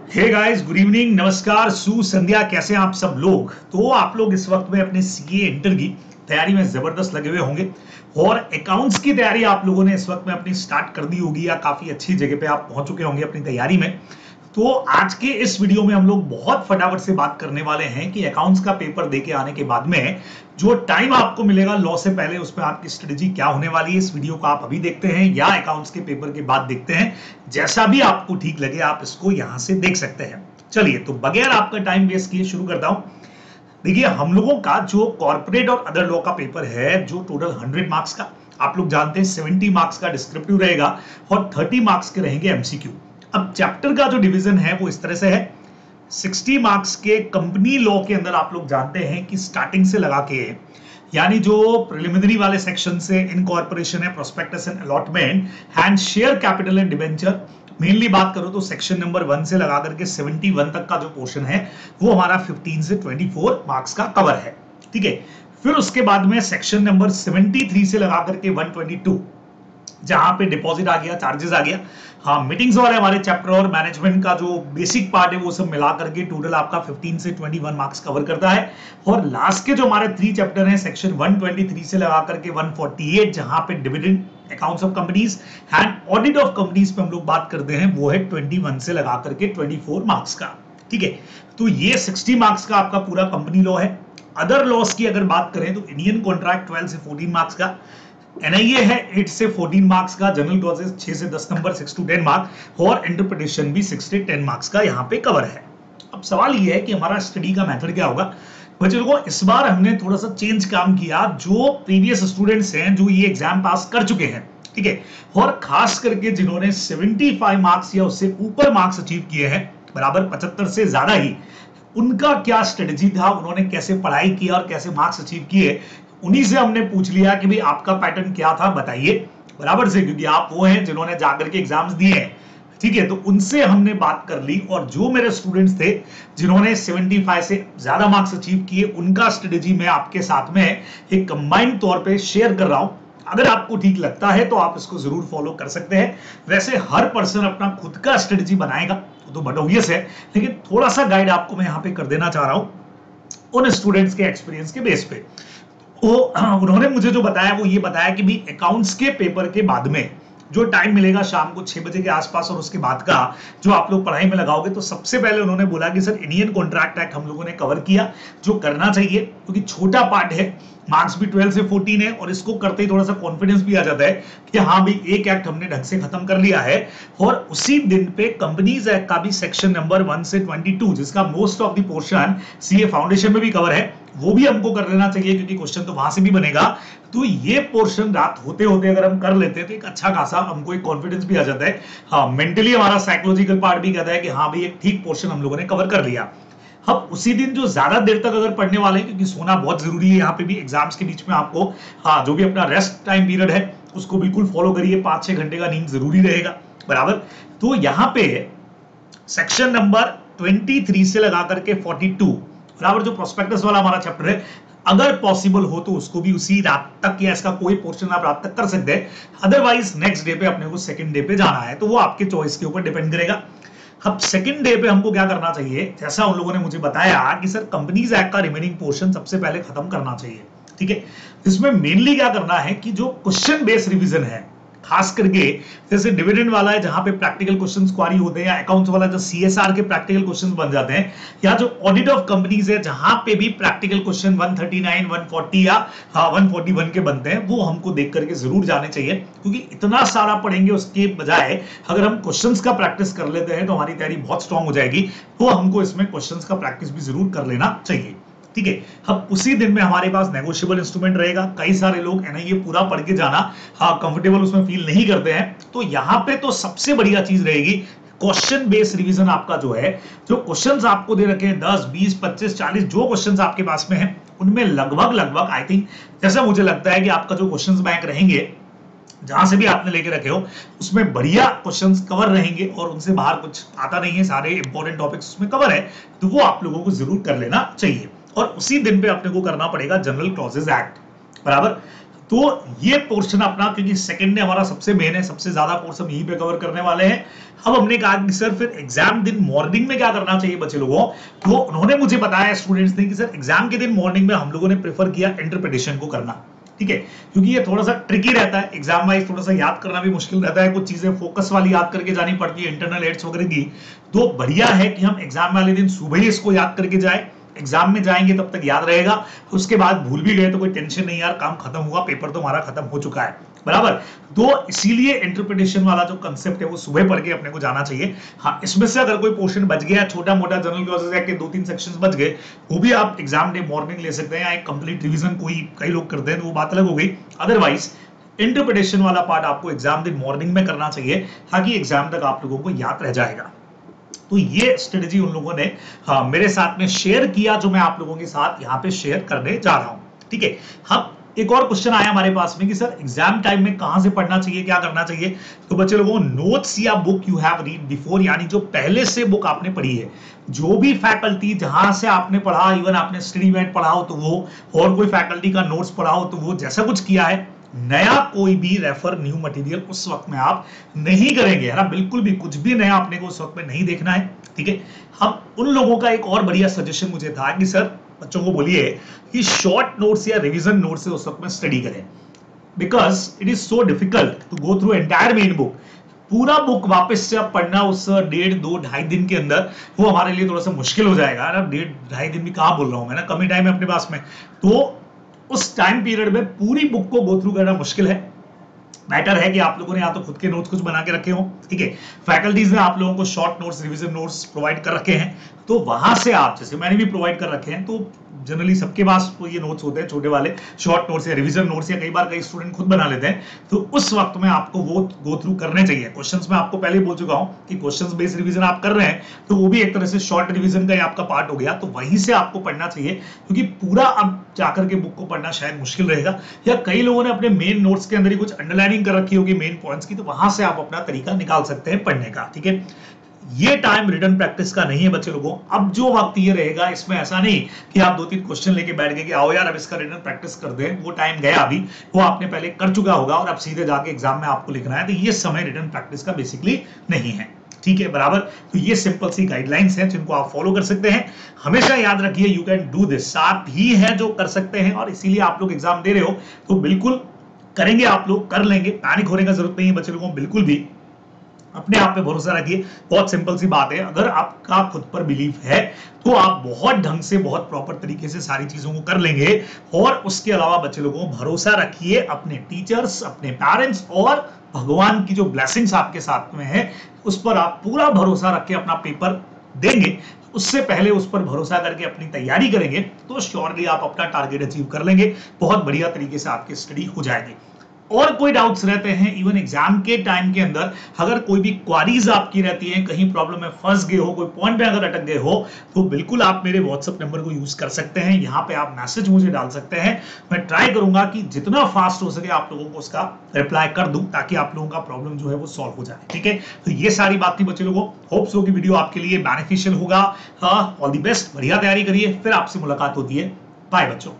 Hey guys, good evening, नमस्कार, सु संध्या। कैसे हैं आप सब लोग? तो आप लोग इस वक्त में अपने सीए इंटर की तैयारी में जबरदस्त लगे हुए होंगे और अकाउंट्स की तैयारी आप लोगों ने इस वक्त में अपनी स्टार्ट कर दी होगी या काफी अच्छी जगह पे आप पहुंच चुके होंगे अपनी तैयारी में। तो आज के इस वीडियो में हम लोग बहुत फटाफट से बात करने वाले हैं कि अकाउंट्स का पेपर देके आने के बाद में जो टाइम आपको मिलेगा लॉ से पहले, उसमें आपकी स्ट्रेटेजी क्या होने वाली है। इस वीडियो को आप अभी देखते हैं या अकाउंट्स के पेपर के बाद देखते हैं, जैसा भी आपको ठीक लगे आप इसको यहां से देख सकते हैं। चलिए, तो बगैर आपका टाइम वेस्ट किए शुरू करता हूं। देखिए, हम लोगों का जो कॉर्पोरेट और अदर लॉ का पेपर है, जो टोटल 100 मार्क्स का, आप लोग जानते हैं 70 मार्क्स का डिस्क्रिप्टिव रहेगा और 30 मार्क्स के रहेंगे एमसीक्यू। अब चैप्टर का जो डिवीजन है वो इस तरह से है। 60 मार्क्स के कंपनी लॉ के अंदर आप लोग जानते हैं कि स्टार्टिंग से लगा के, यानी जो प्रिलिमिनरी वाले सेक्शन से इनकॉर्पोरेशन है, prospectus and allotment and share capital and debenture, mainly बात करो तो सेक्शन नंबर 1 से लगा करके 71 तक का जो पोर्शन है वो हमारा 15 से 24 मार्क्स का कवर है। ठीक है, फिर उसके बाद में सेक्शन नंबर 73 से लगा करके 122, जहां पे डिपॉजिट आ गया, चार्जेस आ गया, हाँ मीटिंग्स और हमारे चैप्टर और मैनेजमेंट का जो बेसिक पार्ट है वो सब मिला करके टोटल आपका 15 से 21 मार्क्स कवर करता है। और लास्ट के जो हमारे 3 चैप्टर हैं, सेक्शन 123 से लगा करके 148, जहां पे dividend, accounts of companies and audit of companies पे हम लोग बात करते हैं, वो है 21 से लगा करके 24 मार्क्स का। ठीक है, तो ये 60 मार्क्स का आपका पूरा कंपनी लॉ है। अदर लॉस की अगर बात करें तो इंडियन कॉन्ट्रैक्ट 12 से 14 मार्क्स का, एनआईए है 8 से 14 मार्क्स का, जनरल क्लॉजेस 6 से 10 नंबर 6 to 10 मार्क्स और इंटरप्रिटेशन भी 6 से 10 मार्क्स का यहाँ पे कवर है। अब सवाल ये है कि हमारा स्टडी का मेथड क्या होगा। बच्चों को इस बार हमने थोड़ा सा चेंज काम किया। जो प्रीवियस स्टूडेंट्स हैं जो ये एग्जाम पास कर चुके हैं, ठीक है, और खास करके जिन्होंने 75 मार्क्स या उससे ऊपर मार्क्स अचीव किए हैं, बराबर 75 से ज्यादा ही, उनका क्या स्ट्रेटेजी था, उन्होंने कैसे पढ़ाई किया और कैसे मार्क्स अचीव किए, उन्हीं से हमने पूछ लिया कि भाई आपका पैटर्न क्या था बताइए, बराबर से, क्योंकि आप वो हैं जिन्होंने जाकर के एग्जाम्स दिए हैं। ठीक है, तो उनसे हमने बात कर ली और जो मेरे स्टूडेंट्स थे जिन्होंने 75 से ज्यादा मार्क्स अचीव किए, उनका स्ट्रेटेजी मैं आपके साथ में एक कंबाइंड तौर पे शेयर कर रहा हूं। अगर आपको ठीक लगता है तो आप इसको जरूर फॉलो कर सकते हैं। वैसे हर पर्सन अपना खुद का स्ट्रेटेजी बनाएगा तो बट ऑब्वियस है, लेकिन थोड़ा सा गाइड आपको मैं यहाँ पे कर देना चाह रहा हूं उन स्टूडेंट्स के एक्सपीरियंस के बेस पे। उन्होंने मुझे जो बताया वो ये बताया कि भी अकाउंट्स के पेपर के बाद में जो टाइम मिलेगा शाम को 6 बजे के आसपास और उसके बाद का जो आप लोग पढ़ाई में लगाओगे, तो सबसे पहले उन्होंने बोला कि सर इंडियन कॉन्ट्रैक्ट एक्ट हम लोगों ने कवर किया, जो करना चाहिए क्योंकि छोटा पार्ट है, मार्क्स भी 12 से 14 है और इसको करते ही थोड़ा सा कॉन्फिडेंस भी आ जाता है कि हाँ भाई एक एक्ट हमने ढंग से खत्म कर लिया है। और उसी दिन पे कंपनीज एक्ट का भी सेक्शन नंबर 1 से 22, जिसका most of the portion CA foundation में भी कवर है, वो भी हमको कर लेना चाहिए क्योंकि क्वेश्चन तो वहां से भी बनेगा। तो ये पोर्शन रात होते होते अगर हम कर लेते हैं तो एक अच्छा खासा हमको एक कॉन्फिडेंस भी आ जाता है। हाँ, मेंटली हमारा साइकोलॉजिकल पार्ट भी कहता है कि हाँ भाई एक ठीक पोर्शन हम लोगों ने कवर कर लिया। अब उसी दिन जो ज्यादा देर तक अगर पढ़ने वाले हैं, क्योंकि सोना बहुत जरूरी है यहाँ पे भी एग्जाम्स के बीच में आपको, हाँ जो भी अपना रेस्ट टाइम पीरियड है उसको बिल्कुल फॉलो करिए, 5-6 घंटे का नींद जरूरी रहेगा, बराबर। तो यहाँ पे सेक्शन नंबर 23 से लगा करके 42, बराबर, जो प्रोस्पेक्टस वाला हमारा चैप्टर है, अगर पॉसिबल हो तो उसको भी उसी रात तक या इसका कोई पोर्शन आप रात तक कर सकते हैं। अदरवाइज नेक्स्ट डे पे अपने को सेकंड डे पे जाना है, तो वो आपके चॉइस के ऊपर डिपेंड करेगा। अब सेकंड डे पे हमको क्या करना चाहिए, जैसा उन लोगों ने मुझे बताया कि सर कंपनीज एक्ट का रिमेनिंग पोर्शन सबसे पहले खत्म करना चाहिए। ठीक है, इसमें मेनली क्या करना है कि जो क्वेश्चन बेस्ड रिवीजन है, खास करके जैसे डिविडेंड वाला है जहां पे प्रैक्टिकल क्वेश्चंस क्वारी होते हैं, या अकाउंट्स वाला जो सीएसआर के प्रैक्टिकल क्वेश्चंस बन जाते हैं, या जो ऑडिट ऑफ कंपनीज है जहां पे भी प्रैक्टिकल क्वेश्चन 139, 140 या 141 के बनते हैं, वो हमको देख करके जरूर जाने चाहिए। क्योंकि इतना सारा पढ़ेंगे उसके बजाय अगर हम क्वेश्चंस का प्रैक्टिस कर लेते हैं तो हमारी तैयारी बहुत स्ट्रांग हो जाएगी। तो हमको इसमें क्वेश्चंस का प्रैक्टिस भी जरूर कर लेना चाहिए। ठीक है, अब उसी दिन में हमारे पास नेगोशिएबल इंस्ट्रूमेंट रहेगा। कई सारे लोग एनआईए पूरा पढ़ के जाना कंफर्टेबल उसमें फील नहीं करते हैं, तो यहाँ पे तो सबसे बढ़िया चीज रहेगी क्वेश्चन बेस्ड रिवीजन। आपका जो है, जो क्वेश्चंस आपको दे रखे हैं 10, 20, 25, 40 जो क्वेश्चंस आपके पास में हैं, उनमें लगभग आई थिंक, जैसा मुझे लगता है कि आपका जो क्वेश्चंस बैंक रहेंगे जहां से भी आपने लेके रखे हो, उसमें बढ़िया क्वेश्चंस कवर रहेंगे और उनसे बाहर कुछ आता नहीं है, सारे इंपॉर्टेंट टॉपिक्स उसमें कवर है, तो वो आप लोगों को जरूर कर लेना चाहिए। और उसी दिन पे अपने को करना पड़ेगा जनरल क्लॉजेज एक्ट, बराबर। तो ये पोर्शन अपना, क्योंकि सेकंड डे हमारा सबसे मेन है, सबसे ज्यादा कोर्स हम यहीं पे कवर करने वाले हैं। अब हमने कहा कि सर फिर एग्जाम दिन मॉर्निंग में क्या करना चाहिए बच्चे लोगों, तो उन्होंने मुझे बताया स्टूडेंट्स ने कि सर एग्जाम के दिन मॉर्निंग में हम लोगों ने प्रेफर किया इंटरप्रिटेशन को करना, ठीक है, क्योंकि ये थोड़ा सा ट्रिकी रहता है, एग्जाम वाइज थोड़ा सा याद करना भी मुश्किल रहता है, कुछ चीजें फोकस वाली याद करके जानी पड़ती है, इंटरनल एड्स वगैरह की। तो बढ़िया है कि हम एग्जाम वाले दिन सुबह ही इसको याद करके जाए, एग्जाम में जाएंगे तब तक याद रहेगा, उसके बाद भूल भी गए तो कोई टेंशन नहीं यार, काम खत्म हुआ, पेपर तो हमारा खत्म हो चुका है, बराबर। तो इसीलिए इंटरप्रिटेशन वाला जो कंसेप्ट है वो सुबह पढ़ के अपने को जाना चाहिए। हाँ, इसमें से अगर कोई पोर्शन बच गया, छोटा मोटा जनरल क्लासेस के 2-3 सेक्शंस बच गए, वो भी आप एग्जाम डे मॉर्निंग ले सकते हैं, या एक कंप्लीट रिवीजन कई लोग करते हैं तो वो बात अलग हो गई। अदरवाइज इंटरप्रिटेशन वाला पार्ट आपको एग्जाम दिन मॉर्निंग में करना चाहिए, ताकि एग्जाम तक आप लोगों को याद रह जाएगा। तो ये स्ट्रेटजी उन लोगों ने मेरे साथ में शेयर किया, जो मैं आप लोगों के साथ यहाँ पे शेयर करने जा रहा हूं, ठीक है। हम एक और क्वेश्चन आया हमारे पास में कि सर एग्जाम टाइम में कहां से पढ़ना चाहिए, क्या करना चाहिए। तो बच्चे लोगों, नोट्स या book you have read before, यानी जो पहले से बुक आपने पढ़ी है, जो भी फैकल्टी जहां से आपने पढ़ा, इवन आपने स्टडी मेट पढ़ा हो तो वो, और कोई फैकल्टी का नोट्स पढ़ा हो तो वो, जैसा कुछ किया है, नया कोई भी रेफर न्यू मटेरियल उस वक्त में आप नहीं करेंगे, है ना, बिल्कुल भी कुछ भी नया आपने को उस वक्त में नहीं देखना है, ठीक है। हम उन लोगों का एक और बढ़िया सजेशन मुझे था कि सर बच्चों को बोलिए कि शॉर्ट नोट्स या रिवीजन नोट्स से उस वक्त में स्टडी करें, because it is so difficult to go through entire main book. पूरा बुक वापस से आप पढ़ना उस 1.5-2-2.5 दिन के अंदर, वो हमारे लिए थोड़ा सा मुश्किल हो जाएगा ना। 1.5-2.5 दिन भी कहां बोल रहा हूं मैं ना, कम ही टाइम है अपने पास में, तो उस टाइम पीरियड में पूरी बुक को गो थ्रू करना मुश्किल है। बेटर है कि आप लोगों ने या तो खुद के नोट्स कुछ बना के रखे हो, ठीक है, फैकल्टीज ने आप लोगों को short notes, revision notes provide कर रखे हैं, तो वहां से आप, जैसे मैंने भी प्रोवाइड कर रखे हैं, तो जनरली सबके पास तो ये नोट्स होते हैं छोटे वाले शॉर्ट नोट्स या रिवीजन नोट्स, या कई बार कई स्टूडेंट खुद बना लेते हैं, तो उस वक्त में आपको वो गो थ्रू करने चाहिए। क्वेश्चंस में आपको पहले बोल चुका हूं कि क्वेश्चंस बेस्ड रिवीजन आप कर रहे हैं, तो वो भी एक तरह से शॉर्ट रिवीजन का ही आपका पार्ट हो गया, तो वहीं से आपको पढ़ना चाहिए, क्योंकि पूरा अब जाकर के बुक को पढ़ना शायद मुश्किल रहेगा, या कई लोगों ने अपने मेन नोट्स के अंदर ही कुछ अंडरलाइनिंग कर रखी होगी मेन पॉइंट्स की, तो वहां से आप अपना तरीका निकाल सकते हैं पढ़ने का, ठीक है। ये टाइम रिटन प्रैक्टिस का नहीं है बच्चे लोगों। अब जो वक्त ये रहेगा, इसमें ऐसा नहीं कि आप 2-3 क्वेश्चन लेके बैठ गए कि आओ यार अब इसका रिटन प्रैक्टिस कर दें, वो टाइम गया अभी, वो आपने पहले कर चुका होगा और अब सीधे जाके एग्जाम में आपको लिखना है, तो ये समय रिटन प्रैक्टिस का बेसिकली नहीं है, ठीक है, बराबर। तो ये सिंपल सी गाइडलाइंस हैं जिनको आप फॉलो कर सकते हैं। हमेशा याद रखिए, यू कैन डू दिस, आप ही हैं जो कर सकते हैं, और इसीलिए आप लोग एग्जाम दे रहे हो, तो बिल्कुल करेंगे, आप लोग कर लेंगे, पैनिक होने का जरूरत नहीं है बच्चे लोगों, बिल्कुल भी अपने आप पे भरोसा रखिए। बहुत सिंपल सी बात है, अगर आपका खुद पर बिलीफ है तो आप बहुत ढंग से, बहुत प्रॉपर तरीके से सारी चीजों को कर लेंगे। और उसके अलावा बच्चे लोगों, भरोसा रखिए अपने टीचर्स, अपने पेरेंट्स और भगवान की जो ब्लेसिंग्स आपके साथ में है, उस पर आप पूरा भरोसा रख के अपना पेपर देंगे। उससे पहले उस पर भरोसा करके अपनी तैयारी करेंगे तो श्योरली आप अपना टारगेट अचीव कर लेंगे, बहुत बढ़िया तरीके से आपकी स्टडी हो जाएगी। और कोई डाउट्स रहते हैं इवन एग्जाम के टाइम के अंदर, अगर कोई भी क्वारीज आपकी रहती हैं, कहीं प्रॉब्लम में फंस गए हो, कोई पॉइंट पे अगर अटक गए हो, तो बिल्कुल आप मेरे व्हाट्सएप नंबर को यूज कर सकते हैं, यहाँ पे आप मैसेज मुझे डाल सकते हैं। मैं ट्राई करूंगा कि जितना फास्ट हो सके आप लोगों को उसका रिप्लाई कर दूं, ताकि आप लोगों का प्रॉब्लम जो है वो सॉल्व हो जाए, ठीक है। तो ये सारी बात थी बच्चे लोगों, होप सो की वीडियो आपके लिए बेनिफिशियल होगा। ऑल द बेस्ट, बढ़िया तैयारी करिए, फिर आपसे मुलाकात होती है, बाय बच्चों।